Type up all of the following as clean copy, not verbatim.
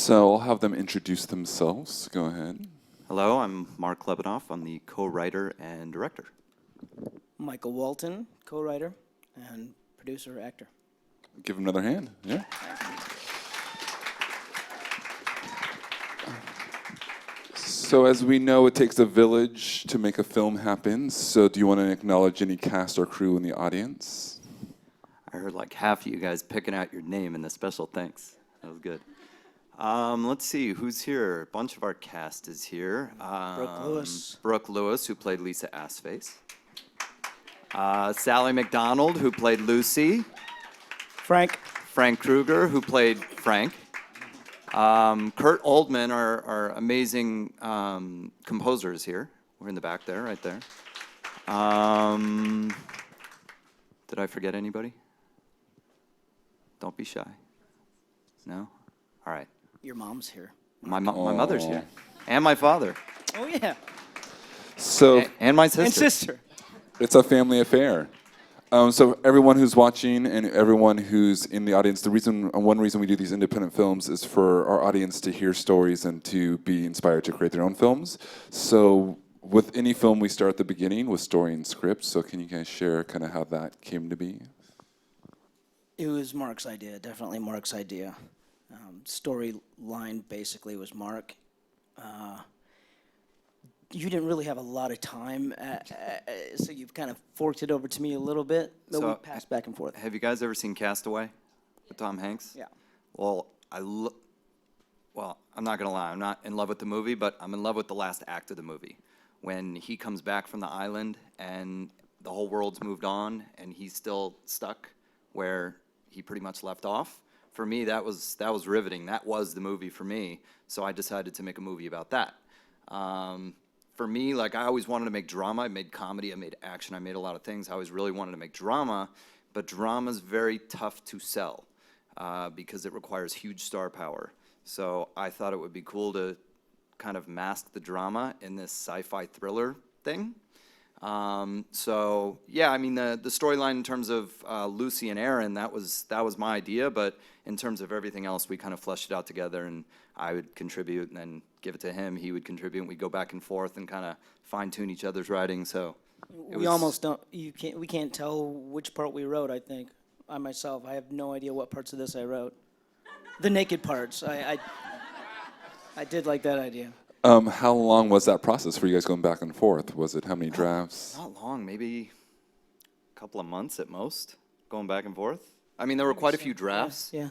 So I'll have them introduce themselves. Go ahead. Hello, I'm Marc Clebanoff. I'm the co-writer and director. Michael Walton, co-writer and producer, actor. Give him another hand. Yeah. So as we know, it takes a village to make a film happen. So do you want to acknowledge any cast or crew in the audience? I heard like half of you guys picking out your name in the special thanks. That was good. Let's see, who's here? A bunch of our cast is here. Brooke Lewis. Brooke Lewis, who played Lisa Assface. Sally McDonald, who played Lucy. Frank. Frank Kruger, who played Frank. Kurt Oldman, our amazing composer, is here. We're in the back there, right there. Did I forget anybody? Don't be shy. No? All right. Your mom's here. My mother's here. And my father. Oh, yeah. So And my sister. And sister. it's a family affair. So everyone who's watching and everyone who's in the audience, one reason we do these independent films is for our audience to hear stories and to be inspired to create their own films. So with any film, we start at the beginning with story and script. So can you guys share kind of how that came to be? It was Marc's idea, definitely Marc's idea. Storyline basically was Marc. You didn't really have a lot of time, so you've kind of forked it over to me a little bit, but we passed back and forth. Have you guys ever seen Castaway with Tom Hanks? Yeah. Well, I'm not going to lie. I'm not in love with the movie, but I'm in love with the last act of the movie. When he comes back from the island and the whole world's moved on and he's still stuck where he pretty much left off. For me, that was riveting. That was the movie for me. So I decided to make a movie about that. For me, like I always wanted to make drama. I made comedy, I made action, I made a lot of things. I always really wanted to make drama, but drama's very tough to sell because it requires huge star power. So I thought it would be cool to kind of mask the drama in this sci-fi thriller thing. So yeah, I mean the storyline in terms of Lucy and Aaron, that was my idea, but in terms of everything else, we kind of fleshed it out together, and I would contribute and then give it to him. He would contribute, and we'd go back and forth and kind of fine-tune each other's writing. So We almost don't. We can't tell which part we wrote. I think I myself, I have no idea what parts of this I wrote. The naked parts. I did like that idea. How long was that process for you guys going back and forth? Was it how many drafts? Not long, maybe a couple of months at most, going back and forth. I mean, there were quite a few drafts. Yeah.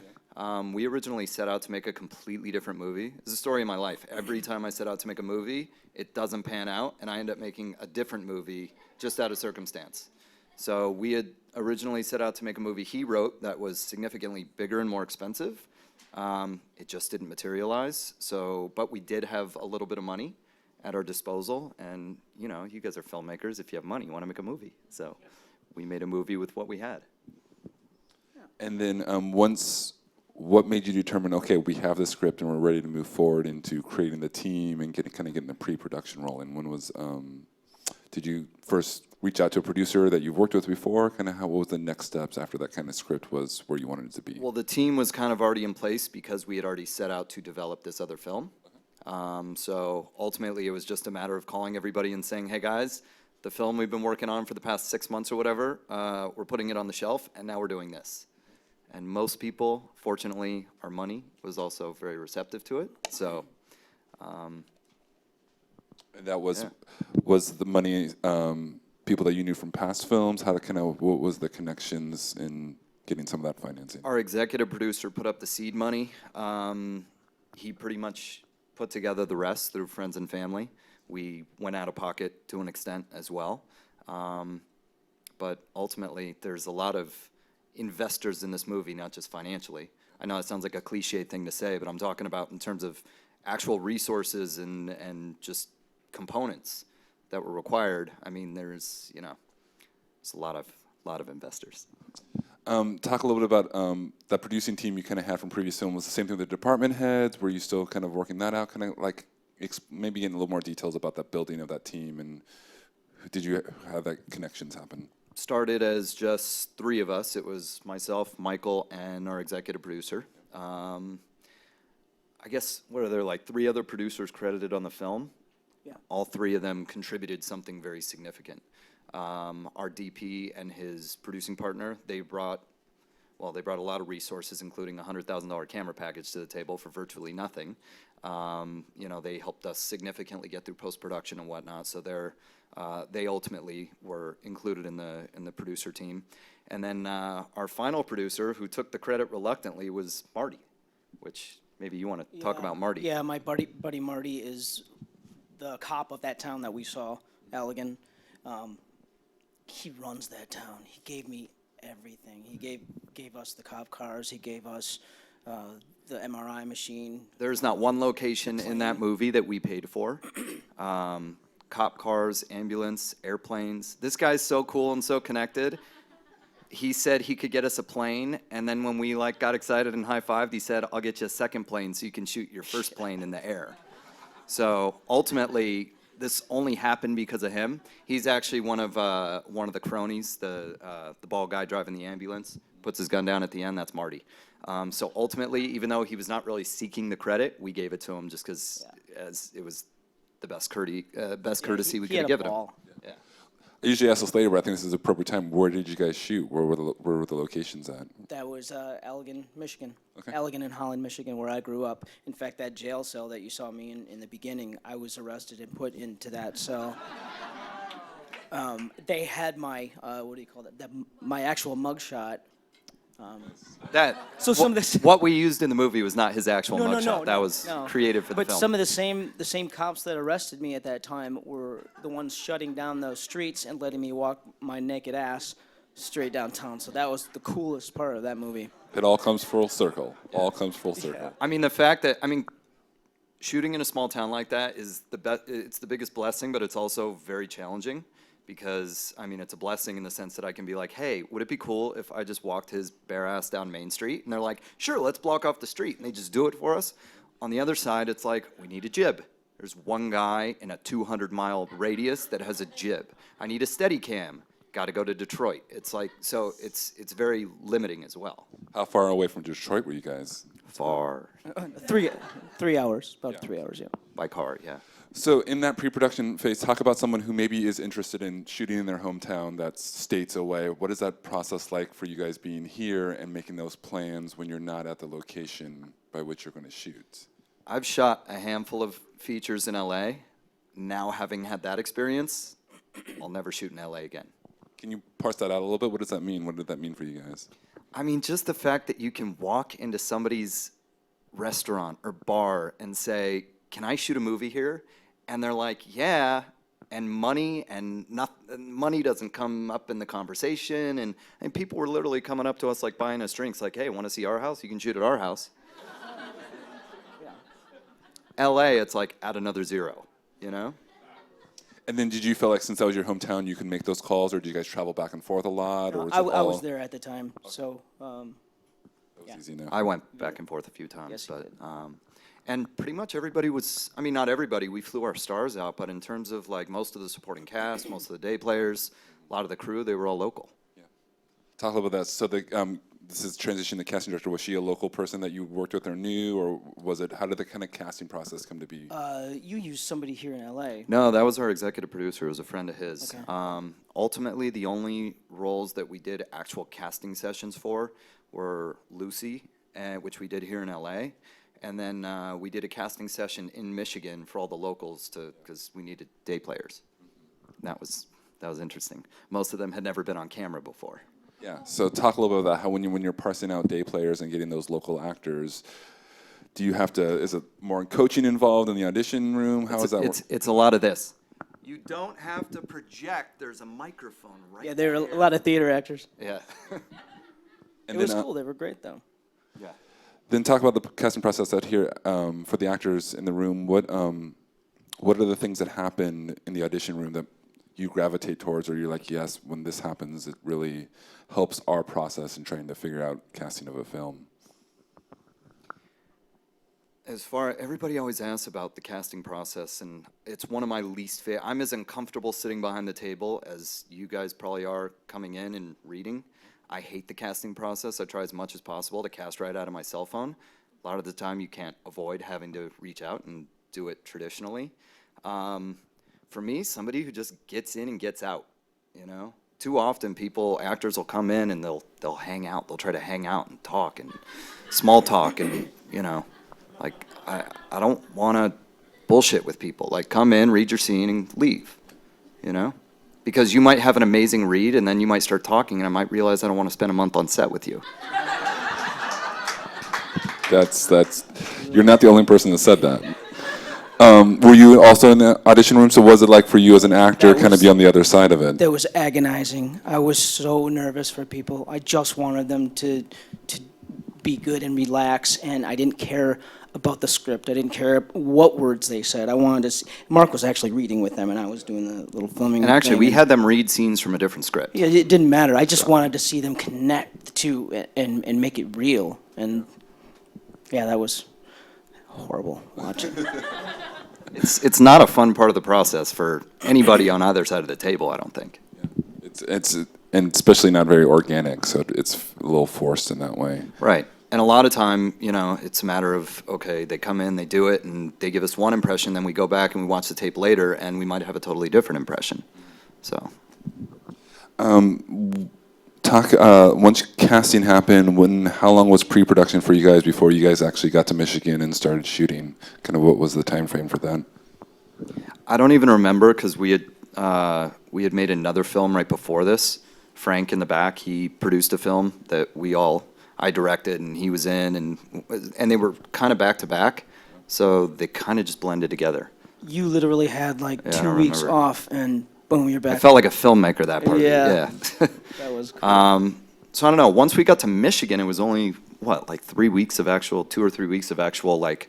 We originally set out to make a completely different movie. It's the story of my life. Every time I set out to make a movie, it doesn't pan out, and I end up making a different movie just out of circumstance. So we had originally set out to make a movie he wrote that was significantly bigger and more expensive. It just didn't materialize. But we did have a little bit of money at our disposal, and you know, you guys are filmmakers. If you have money, you want to make a movie. So we made a movie with what we had. And then what made you determine, okay, we have the script and we're ready to move forward into creating the team and getting the pre-production rolling? When was, did you first reach out to a producer that you've worked with before? What was the next steps after that kind of script was where you wanted it to be? Well, the team was kind of already in place because we had already set out to develop this other film. So ultimately it was just a matter of calling everybody and saying, hey guys, the film we've been working on for the past 6 months or whatever, we're putting it on the shelf and now we're doing this. And most people, fortunately, our money was also very receptive to it. So, that was the money people that you knew from past films? What was the connections in getting some of that financing? Our executive producer put up the seed money. He pretty much put together the rest through friends and family. We went out of pocket to an extent as well. But ultimately, there's a lot of investors in this movie, not just financially. I know it sounds like a cliche thing to say, but I'm talking about in terms of actual resources and just components that were required. I mean, there's a lot of investors. Talk a little bit about that producing team you kind of had from previous film. Was the same thing with the department heads? Were you still kind of working that out? Maybe getting a little more details about that building of that team, and did you have that connections happen? Started as just 3 of us. It was myself, Michael, and our executive producer. I guess, what are there, like 3 other producers credited on the film? Yeah. All 3 of them contributed something very significant. Our DP and his producing partner, they brought a lot of resources, including a $100,000 camera package to the table for virtually nothing. You know, they helped us significantly get through post-production and whatnot, so they ultimately were included in the producer team. And then our final producer, who took the credit reluctantly, was Marty, which maybe you want to talk about Marty. Yeah, my buddy Marty is the cop of that town that we saw, Allegan. He runs that town. He gave me everything. He gave us the cop cars. He gave us the MRI machine. There's not one location in that movie that we paid for. Cop cars, ambulance, airplanes. This guy's so cool and so connected. He said he could get us a plane, and then when we like got excited and high-fived, he said, "I'll get you a second plane so you can shoot your first plane in the air." So ultimately, this only happened because of him. He's actually one of the cronies, the bald guy driving the ambulance, puts his gun down at the end. That's Marty. So ultimately, even though he was not really seeking the credit, we gave it to him just because as it was the best courtesy we could have given him. Yeah. I usually ask this later, but I think this is the appropriate time. Where did you guys shoot? Where were the locations at? That was Allegan, Michigan. Okay. Allegan and Holland, Michigan, where I grew up. In fact, that jail cell that you saw me in the beginning, I was arrested and put into that cell. They had my, what do you call that? My actual mugshot. So some of this. What we used in the movie was not his actual No, mugshot. That was created for the But film. some of the same cops that arrested me at that time were the ones shutting down those streets and letting me walk my naked ass straight downtown. So that was the coolest part of that movie. It all comes full circle. All comes full circle. I mean, the fact that shooting in a small town like that is it's the biggest blessing, but it's also very challenging. Because, it's a blessing in the sense that I can be like, hey, would it be cool if I just walked his bare ass down Main Street? And they're like, sure, let's block off the street. And they just do it for us. On the other side, it's like, we need a jib. There's one guy in a 200-mile radius that has a jib. I need a steady cam. Got to go to Detroit. It's like, so it's very limiting as well. How far away from Detroit were you guys? Far. 3 hours, about 3 hours, yeah. By car, yeah. So in that pre-production phase, talk about someone who maybe is interested in shooting in their hometown that's states away. What is that process like for you guys being here and making those plans when you're not at the location by which you're going to shoot? I've shot a handful of features in LA. Now having had that experience, I'll never shoot in LA again. Can you parse that out a little bit? What does that mean? What did that mean for you guys? Just the fact that you can walk into somebody's restaurant or bar and say, can I shoot a movie here? And they're like, yeah, and money doesn't come up in the conversation. And people were literally coming up to us like buying us drinks, like, hey, want to see our house? You can shoot at our house. Yeah. LA, it's like add another zero, you know? And then did you feel like since that was your hometown, you can make those calls, or did you guys travel back and forth a lot? Or was I was there at the time, so that was easy now. I went back and forth a few times, Yes, you did. And pretty much everybody was, not everybody, we flew our stars out, but in terms of like most of the supporting cast, most of the day players, a lot of the crew, they were all local. Yeah. Talk a little bit about that. So this is transition to casting director. Was she a local person that you worked with or knew, or was it, how did the kind of casting process come to be? You used somebody here in LA. No, that was our executive producer. It was a friend of his. Okay. Ultimately, the only roles that we did actual casting sessions for were Lucy, which we did here in LA. And then we did a casting session in Michigan for all the locals because we needed day players. That was interesting. Most of them had never been on camera before. Yeah. So talk a little bit about how when you're parsing out day players and getting those local actors, do you have to? Is it more coaching involved in the audition room? How does that work? It's a lot of this. You don't have to project. There's a microphone right. Yeah, there were a lot of theater actors. Yeah. It was cool. They were great, though. Yeah. Then talk about the casting process out here for the actors in the room. What are the things that happen in the audition room that you gravitate towards, or you're like, yes, when this happens, it really helps our process in trying to figure out casting of a film? Everybody always asks about the casting process, and it's one of my least favorite. I'm as uncomfortable sitting behind the table as you guys probably are coming in and reading. I hate the casting process. I try as much as possible to cast right out of my cell phone. A lot of the time you can't avoid having to reach out and do it traditionally. For me, somebody who just gets in and gets out, you know? Too often actors will come in and they'll hang out. They'll try to hang out and talk and small talk and, you know, like I don't want to bullshit with people. Like, come in, read your scene, and leave, you know? Because you might have an amazing read, and then you might start talking, and I might realize I don't want to spend a month on set with you. That's you're not the only person that said that. Were you also in the audition room? So was it like for you as an actor, kind of be on the other side of it? That was agonizing. I was so nervous for people. I just wanted them to be good and relax, and I didn't care about the script. I didn't care what words they said. I wanted to see. Marc was actually reading with them, and I was doing the little filming. And actually, thing. we had them read scenes from a different script. Yeah, it didn't matter. I just wanted to see them connect the two and make it real. And yeah, that was horrible watching. It's not a fun part of the process for anybody on either side of the table, I don't think. It's and especially not very organic, so it's a little forced in that way. Right. And a lot of time, you know, it's a matter of, okay, they come in, they do it, and they give us one impression, then we go back and we watch the tape later, and we might have a totally different impression. So. Once casting happened, how long was pre-production for you guys before you guys actually got to Michigan and started shooting? Kind of what was the time frame for that? I don't even remember, because we had made another film right before this. Frank in the back, he produced a film that I directed, and he was in, and they were kind of back to back, so they kind of just blended together. You literally had like Yeah, I 2 don't weeks remember. off, and boom, you're back. I felt like a filmmaker that part. Yeah. Yeah. That was cool. So I don't know. Once we got to Michigan, it was only like 3 weeks of actual, 2 or 3 weeks of actual like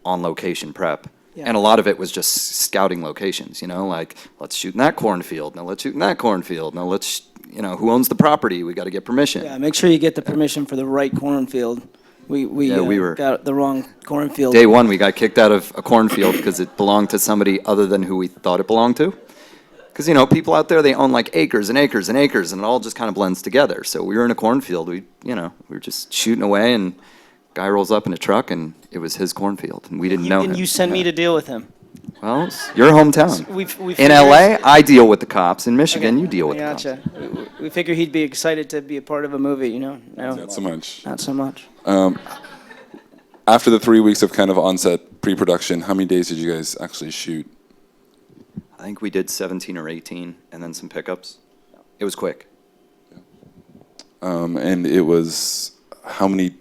on location prep. Yeah. And a lot of it was just scouting locations, you know, like, let's shoot in that cornfield, now let's shoot in that cornfield, now let's, you know, who owns the property? We got to get permission. Yeah, make sure you get the permission for the right cornfield. We got the wrong cornfield. Day one, we got kicked out of a cornfield because it belonged to somebody other than who we thought it belonged to. Because, you know, people out there, they own like acres and acres and acres, and it all just kind of blends together. So we were in a cornfield. We were just shooting away, and guy rolls up in a truck, and it was his cornfield, and we didn't know him. And you sent me to deal with him. Well, it's your hometown. We In figured- LA, I deal with the cops. In Michigan, Okay, you deal with the gotcha. cops. We figure he'd be excited to be a part of a movie, you know? No, Not so much. not so much. After the 3 weeks of kind of on-set pre-production, how many days did you guys actually shoot? I think we did 17 or 18, and then some pickups. It was quick. And it was how many,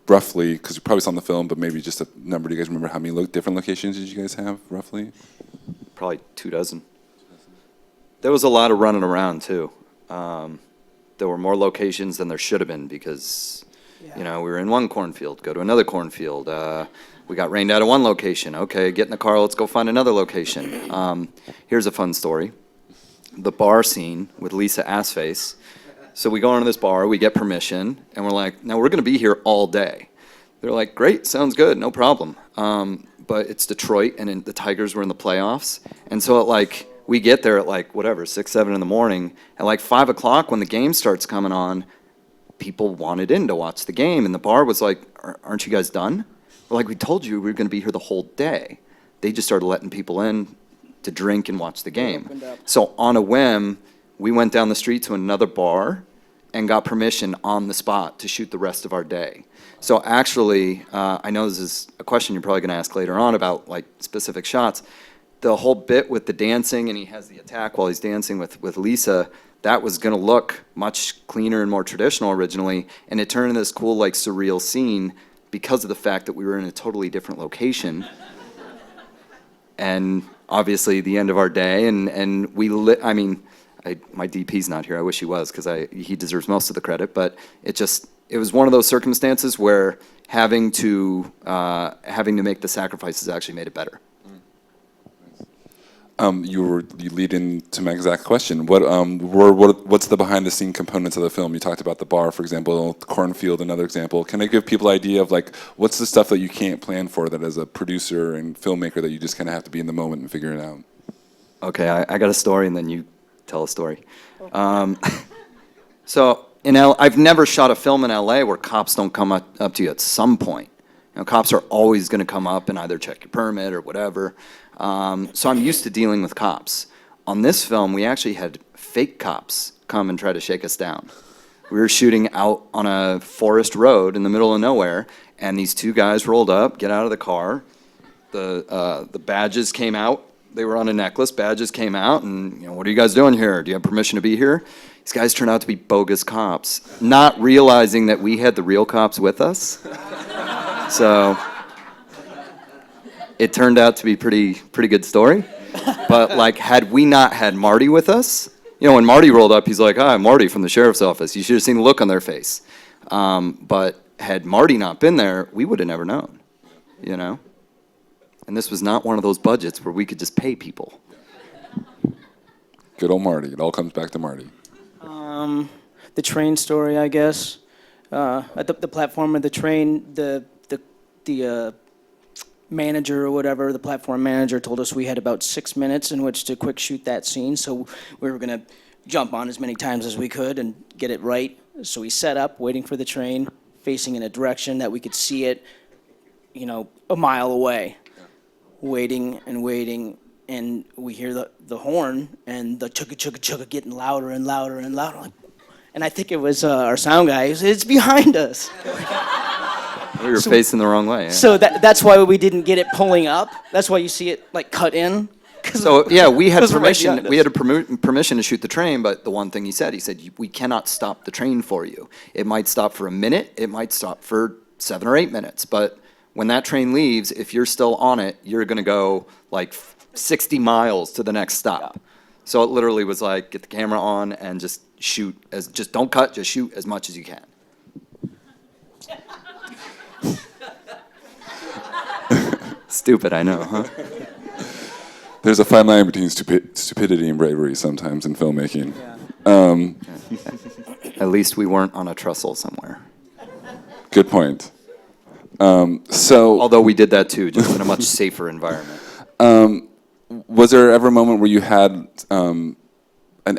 roughly, because you probably saw in the film, but maybe just a number. Do you guys remember how many different locations did you guys have, roughly? Probably 24. There was a lot of running around, too. There were more locations than there should have been because, you know, we were in one cornfield, go to another cornfield. We got rained out of one location. Okay, get in the car, let's go find another location. Here's a fun story. The bar scene with Lisa Assface. So we go into this bar, we get permission, and we're like, now we're going to be here all day. They're like, great, sounds good, no problem. But it's Detroit, and the Tigers were in the playoffs. And so we get there at like, whatever, 6, 7 in the morning. At like 5 o'clock when the game starts coming on, people wanted in to watch the game. And the bar was like, aren't you guys done? We're like, we told you we were going to be here the whole day. They just started letting people in to drink and watch the game. So on a whim, we went down the street to another bar and got permission on the spot to shoot the rest of our day. So actually, I know this is a question you're probably going to ask later on about like specific shots. The whole bit with the dancing, and he has the attack while he's dancing with Lisa, that was going to look much cleaner and more traditional originally, and it turned into this cool, like, surreal scene because of the fact that we were in a totally different location. And obviously, the end of our day, and we my DP's not here. I wish he was, because he deserves most of the credit. But it was one of those circumstances where having to make the sacrifices actually made it better. You lead into my exact question. What's the behind-the-scene components of the film? You talked about the bar, for example, the cornfield, another example. Can I give people an idea of like what's the stuff that you can't plan for that as a producer and filmmaker that you just kind of have to be in the moment and figure it out? Okay, I got a story, and then you tell a story. So I've never shot a film in LA where cops don't come up to you at some point. You know, cops are always going to come up and either check your permit or whatever. So I'm used to dealing with cops. On this film, we actually had fake cops come and try to shake us down. We were shooting out on a forest road in the middle of nowhere, and these two guys rolled up, get out of the car. The badges came out. They were on a necklace. Badges came out, and, you know, what are you guys doing here? Do you have permission to be here? These guys turned out to be bogus cops, not realizing that we had the real cops with us. So it turned out to be pretty good story. But like, had we not had Marty with us, you know, when Marty rolled up, he's like, "Hi, I'm Marty from the sheriff's office." You should have seen the look on their face. But had Marty not been there, we would have never known, you know? And this was not one of those budgets where we could just pay people. Good old Marty. It all comes back to Marty. The train story, I guess. At the platform of the train, the manager or whatever, the platform manager told us we had about 6 minutes in which to quick shoot that scene. So we were going to jump on as many times as we could and get it right. So we set up, waiting for the train, facing in a direction that we could see it, you know, a mile away. Waiting and waiting, and we hear the horn and the chugga chugga chugga getting louder and louder and louder. And I think it was our sound guy. He said, "It's behind us." We were facing the wrong way. Yeah. So that's why we didn't get it pulling up. That's why you see it like cut in. So yeah, we had Because we're right permission. behind We us. had permission to shoot the train, but the one thing he said, "We cannot stop the train for you. It might stop for a minute. It might stop for 7 or 8 minutes, but when that train leaves, if you're still on it, you're going to go like 60 miles to the next stop." So it literally was like, get the camera on and just shoot, just don't cut, just shoot as much as you can. Stupid, I know, huh? There's a fine line between stupidity and bravery sometimes in filmmaking. At least we weren't on a trestle somewhere. Good point. So, Although we did that too, just in a much safer environment. was there ever a moment where you had an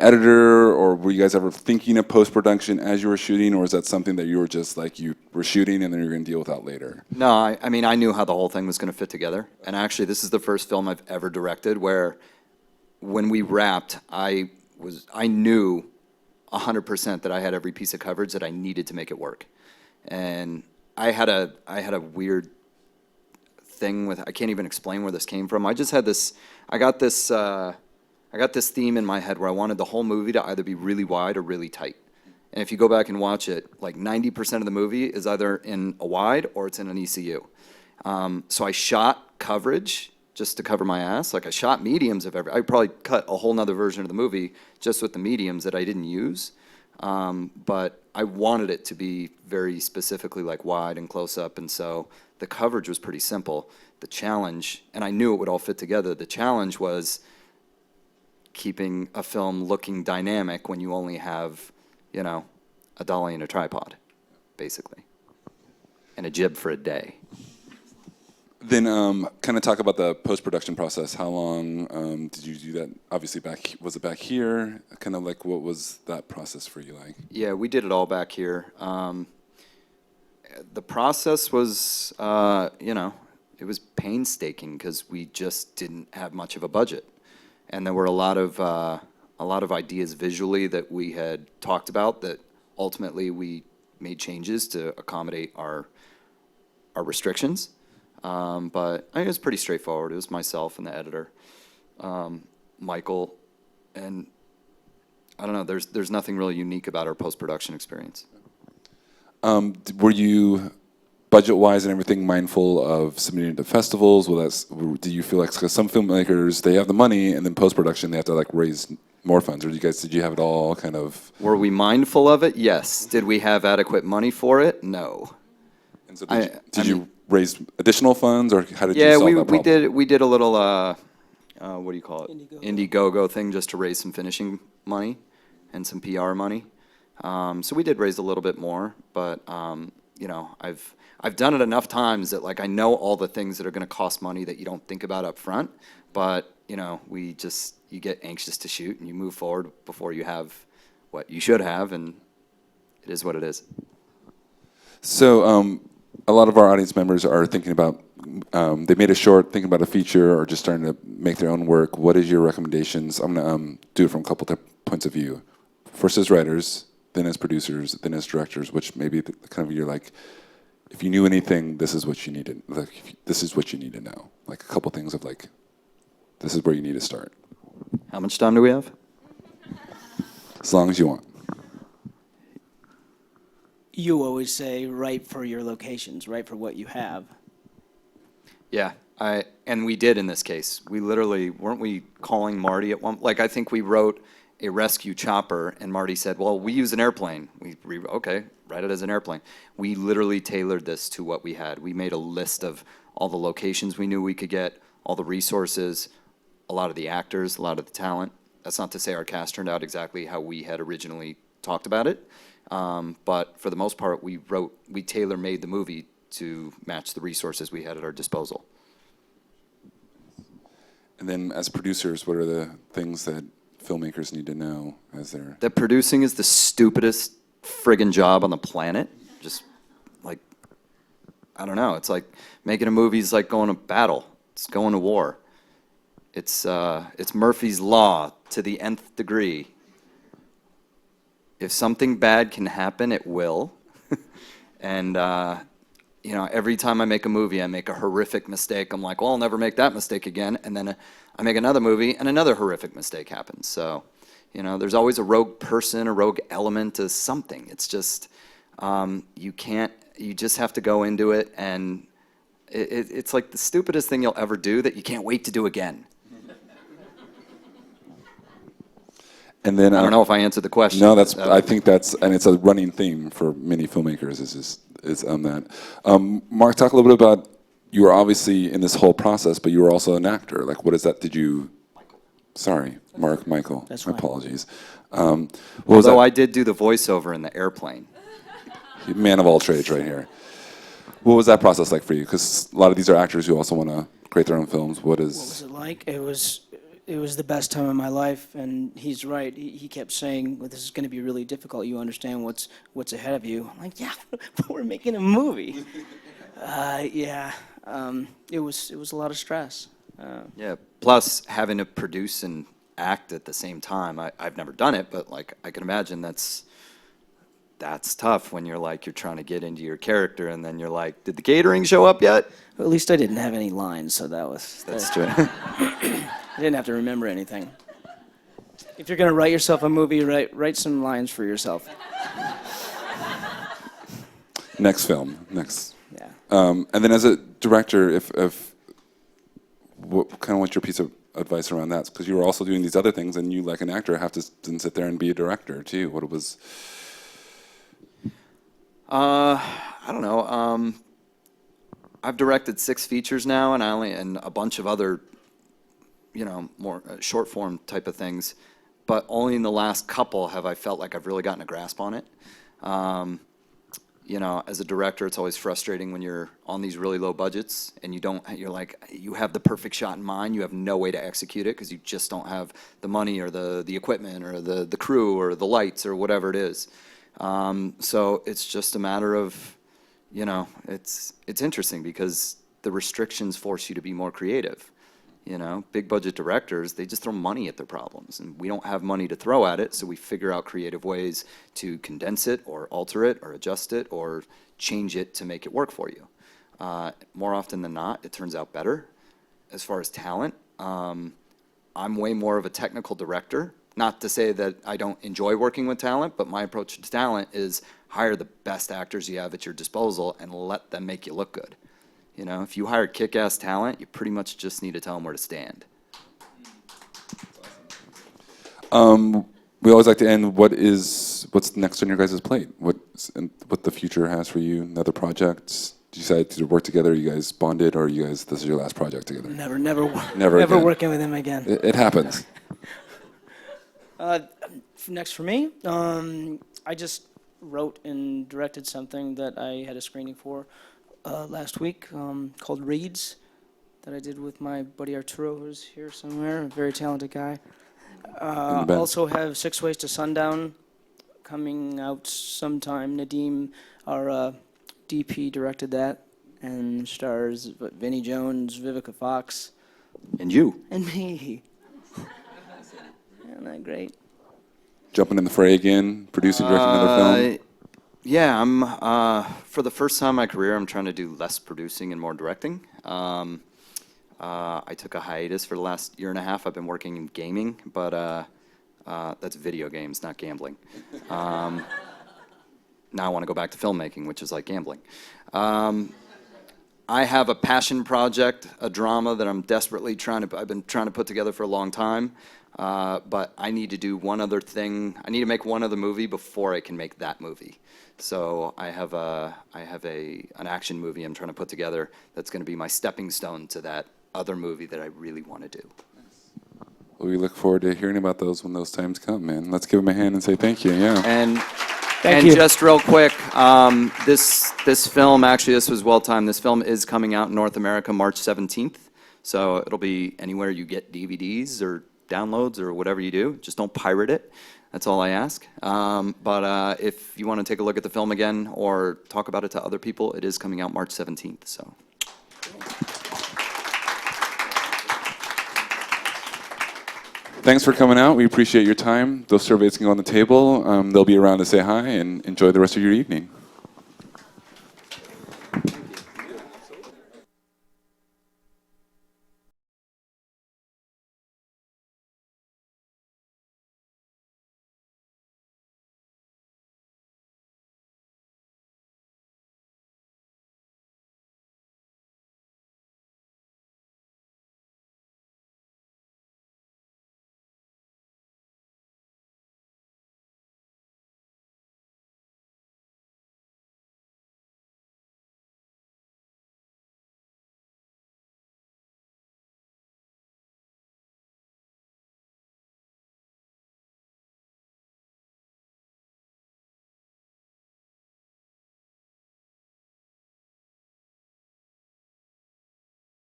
editor, or were you guys ever thinking of post-production as you were shooting, or is that something that you were just like, you were shooting and then you're going to deal with that later? No, I mean, I knew how the whole thing was going to fit together. And actually, this is the first film I've ever directed where when we wrapped, I knew 100% that I had every piece of coverage that I needed to make it work. And I had a weird thing with, I can't even explain where this came from. I just had this, I got this theme in my head where I wanted the whole movie to either be really wide or really tight. And if you go back and watch it, like 90% of the movie is either in a wide or it's in an ECU. So I shot coverage just to cover my ass. Like I shot mediums of I probably cut a whole nother version of the movie just with the mediums that I didn't use. But I wanted it to be very specifically like wide and close up, and so the coverage was pretty simple. The challenge, and I knew it would all fit together, the challenge was keeping a film looking dynamic when you only have, you know, a dolly and a tripod, basically, and a jib for a day. Then kind of talk about the post-production process. How long did you do that? Obviously, was it back here? Kind of like, what was that process for you like? Yeah, we did it all back here. The process was, you know, it was painstaking because we just didn't have much of a budget, and there were a lot of ideas visually that we had talked about that ultimately we made changes to accommodate our restrictions. But I think it was pretty straightforward. It was myself and the editor, Michael, and I don't know. There's nothing really unique about our post-production experience. Were you, budget-wise and everything, mindful of submitting to festivals? Do you feel like, because some filmmakers, they have the money, and then post-production they have to like raise more funds, or did you have it all kind of? Were we mindful of it? Yes. Did we have adequate money for it? No. And so did you raise additional funds, or how did you Yeah, solve that problem? we did a little what do you call it? Indiegogo. Indiegogo thing just to raise some finishing money and some PR money. So we did raise a little bit more, but you know, I've done it enough times that like I know all the things that are going to cost money that you don't think about up front. But you know, you get anxious to shoot and you move forward before you have what you should have, and it is what it is. So a lot of our audience members are thinking about, they made a short, thinking about a feature, or just starting to make their own work. What is your recommendations? I'm going to do it from a couple points of view. First as writers, then as producers, then as directors, which maybe kind of you're like, if you knew anything, this is what you needed. Like, this is what you need to know. Like a couple things of like, this is where you need to start. How much time do we have? As long as you want. You always say write for your locations, write for what you have. Yeah, and we did in this case. We literally, weren't we calling Marty at one, like I think we wrote a rescue chopper and Marty said, well, we use an airplane. Okay, write it as an airplane. We literally tailored this to what we had. We made a list of all the locations we knew we could get, all the resources, a lot of the actors, a lot of the talent. That's not to say our cast turned out exactly how we had originally talked about it. But for the most part, we tailor-made the movie to match the resources we had at our disposal. And then as producers, what are the things that filmmakers need to know as they're... That producing is the stupidest friggin' job on the planet. Just like, I don't know. It's like making a movie is like going to battle. It's going to war. It's Murphy's Law to the nth degree. If something bad can happen, it will. And, you know, every time I make a movie, I make a horrific mistake. I'm like, well, I'll never make that mistake again. And then I make another movie, and another horrific mistake happens. So, you know, there's always a rogue person, a rogue element to something. It's just, you just have to go into it, and it's like the stupidest thing you'll ever do that you can't wait to do again. And then I don't know if I answered the question. No, I think that's, and it's a running theme for many filmmakers is that. Marc, talk a little bit about, you were obviously in this whole process, but you were also an actor. Like, what is that? Sorry, Marc, Michael. That's my fine. apologies. What was Although that? I did do the voiceover in the airplane. Man of all trades right here. What was that process like for you? Because a lot of these are actors who also want to create their own films. What was it like? It was the best time of my life, and he's right. He kept saying, well, this is going to be really difficult. You understand what's ahead of you. I'm like, yeah, but we're making a movie. Yeah, it was a lot of stress. Yeah, plus having to produce and act at the same time. I've never done it, but like I can imagine that's tough when you're like, you're trying to get into your character, and then you're like, did the catering show up yet? At least I didn't have any lines, so That's true. I didn't have to remember anything. If you're going to write yourself a movie, write some lines for yourself. Next film, next. Yeah. And then as a director, what's your piece of advice around that? Because you were also doing these other things, and you, like an actor, have to then sit there and be a director too. What it was? I don't know. I've directed 6 features now, and a bunch of other, you know, more short form type of things. But only in the last couple have I felt like I've really gotten a grasp on it. You know, as a director, it's always frustrating when you're on these really low budgets and you're like, you have the perfect shot in mind, you have no way to execute it because you just don't have the money or the equipment or the crew or the lights or whatever it is. So it's just a matter of, you know, it's interesting because the restrictions force you to be more creative. You know, big budget directors, they just throw money at their problems, and we don't have money to throw at it, so we figure out creative ways to condense it or alter it or adjust it or change it to make it work for you. More often than not, it turns out better. As far as talent, I'm way more of a technical director. Not to say that I don't enjoy working with talent, but my approach to talent is hire the best actors you have at your disposal and let them make you look good. You know, if you hire kick-ass talent, you pretty much just need to tell them where to stand. We always like to end. What's next on your guys' plate? What the future has for you? Another project? Did you decide to work together? You guys bonded, or this is your last project together? Never again. working with him again. It happens. Next for me, I just wrote and directed something that I had a screening for last week called Reads that I did with my buddy Arturo, who's here somewhere, a very talented guy. Also have 6 Ways to Sundown coming out sometime. Nadim, our DP directed that, and stars Vinnie Jones, Vivica Fox, And you. and me. Isn't that great? Jumping in the fray again, producing, directing another film. Yeah, I'm for the first time in my career, I'm trying to do less producing and more directing. I took a hiatus for the last year and a half. I've been working in gaming, but that's video games, not gambling. Now I want to go back to filmmaking, which is like gambling. I have a passion project, a drama that I'm desperately I've been trying to put together for a long time. But I need to do one other thing. I need to make one other movie before I can make that movie. So I have an action movie I'm trying to put together that's going to be my stepping stone to that other movie that I really want to do. Well, we look forward to hearing about those when those times come, man. Let's give them a hand and say thank you. Yeah. And Thank you. just real quick, this film, actually, this was well timed. This film is coming out in North America March 17th. So it'll be anywhere you get DVDs or downloads or whatever you do. Just don't pirate it. That's all I ask. But if you want to take a look at the film again or talk about it to other people, it is coming out March 17th. So. Thanks for coming out. We appreciate your time. Those surveys can go on the table. They'll be around to say hi and enjoy the rest of your evening.